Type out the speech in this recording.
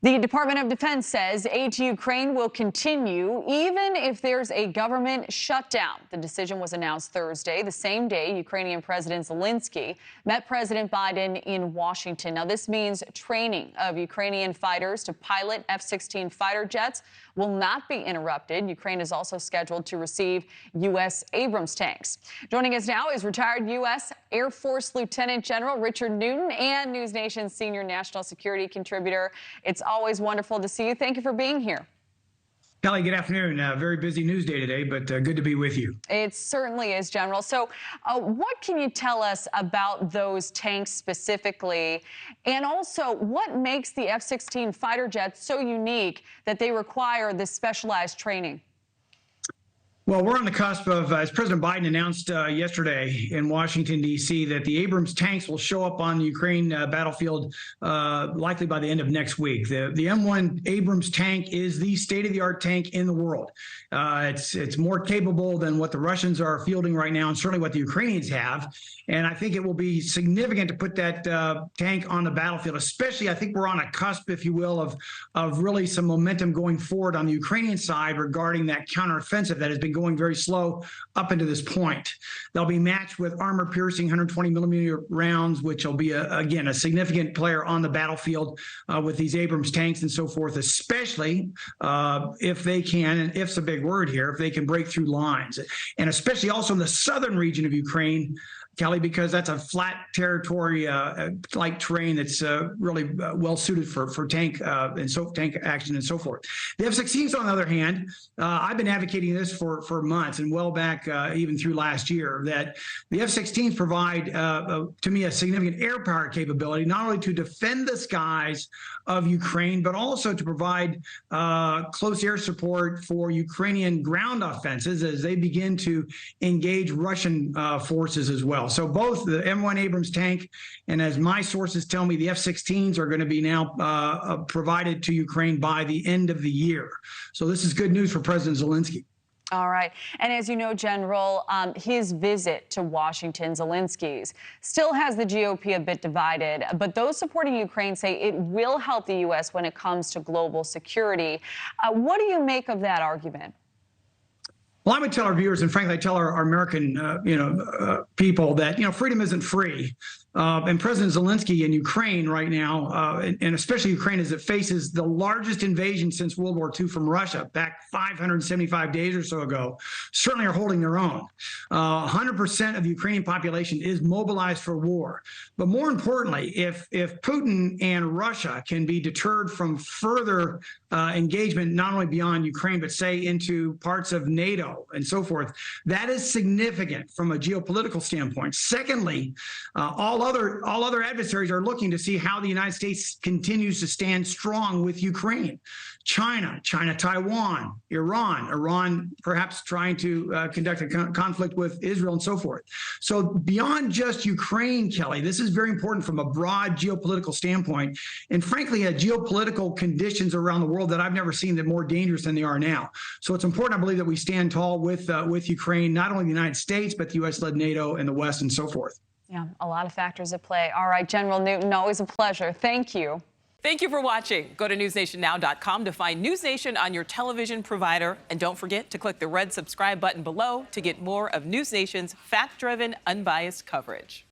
The Department of Defense says aid to Ukraine will continue even if there's a government shutdown. The decision was announced Thursday, the same day Ukrainian President Zelensky met President Biden in Washington. Now, this means training of Ukrainian fighters to pilot F-16 fighter jets will not be interrupted. Ukraine is also scheduled to receive U.S. Abrams tanks. Joining us now is retired U.S. Air Force Lieutenant General Richard Newton and NewsNation's senior national security contributor. It's always wonderful to see you. Thank you for being here. Kelly, good afternoon. Very busy news day today, but good to be with you. It certainly is, General. So what can you tell us about those tanks specifically? And also, what makes the F-16 fighter jets so unique that they require this specialized training? Well, we're on the cusp of, as President Biden announced yesterday in Washington, D.C., that the Abrams tanks will show up on the Ukraine battlefield likely by the end of next week. The M1 Abrams tank is the state-of-the-art tank in the world. It's more capable than what the Russians are fielding right now, and certainly what the Ukrainians have. And I think it will be significant to put that tank on the battlefield, especially I think we're on a cusp, if you will, of really some momentum going forward on the Ukrainian side regarding that counteroffensive that has been going very slow up into this point. They'll be matched with armor-piercing 120 millimeter rounds, which will be, again, a significant player on the battlefield with these Abrams tanks and so forth, especially if they can, and if's a big word here, if they can break through lines. And especially also in the southern region of Ukraine, Kelly, because that's a flat territory like terrain that's really well suited for tank tank action and so forth. The F-16s, on the other hand, I've been advocating this for months and well back even through last year, that the F-16s provide to me a significant air power capability, not only to defend the skies of Ukraine, but also to provide close air support for Ukrainian ground offenses as they begin to engage Russian forces as well. So both the M1 Abrams tank and, as my sources tell me, the F-16s are going to be now provided to Ukraine by the end of the year. So this is good news for President Zelensky. All right. And as you know, General, his visit to Washington, Zelensky's, still has the GOP a bit divided. But those supporting Ukraine say it will help the U.S. when it comes to global security. What do you make of that argument? Well, I would tell our viewers, and frankly, I tell our American, people that, freedom isn't free. And President Zelensky in Ukraine right now, and especially Ukraine as it faces the largest invasion since World War II from Russia back 575 days or so ago, certainly are holding their own. 100% of the Ukrainian population is mobilized for war. But more importantly, if Putin and Russia can be deterred from further engagement, not only beyond Ukraine, but say into parts of NATO and so forth, that is significant from a geopolitical standpoint. Secondly, all other adversaries are looking to see how the United States continues to stand strong with Ukraine. China, Taiwan, Iran perhaps trying to conduct a conflict with Israel and so forth. So beyond just Ukraine, Kelly, this is very important from a broad geopolitical standpoint. And frankly, geopolitical conditions around the world that I've never seen that more dangerous than they are now. So it's important, I believe, that we stand tall with Ukraine, not only the United States, but the U.S.-led NATO and the West and so forth. Yeah, a lot of factors at play. All right, General Newton, always a pleasure. Thank you. Thank you for watching. Go to newsnationnow.com to find News Nation on your television provider. And don't forget to click the red subscribe button below to get more of News Nation's fact-driven, unbiased coverage.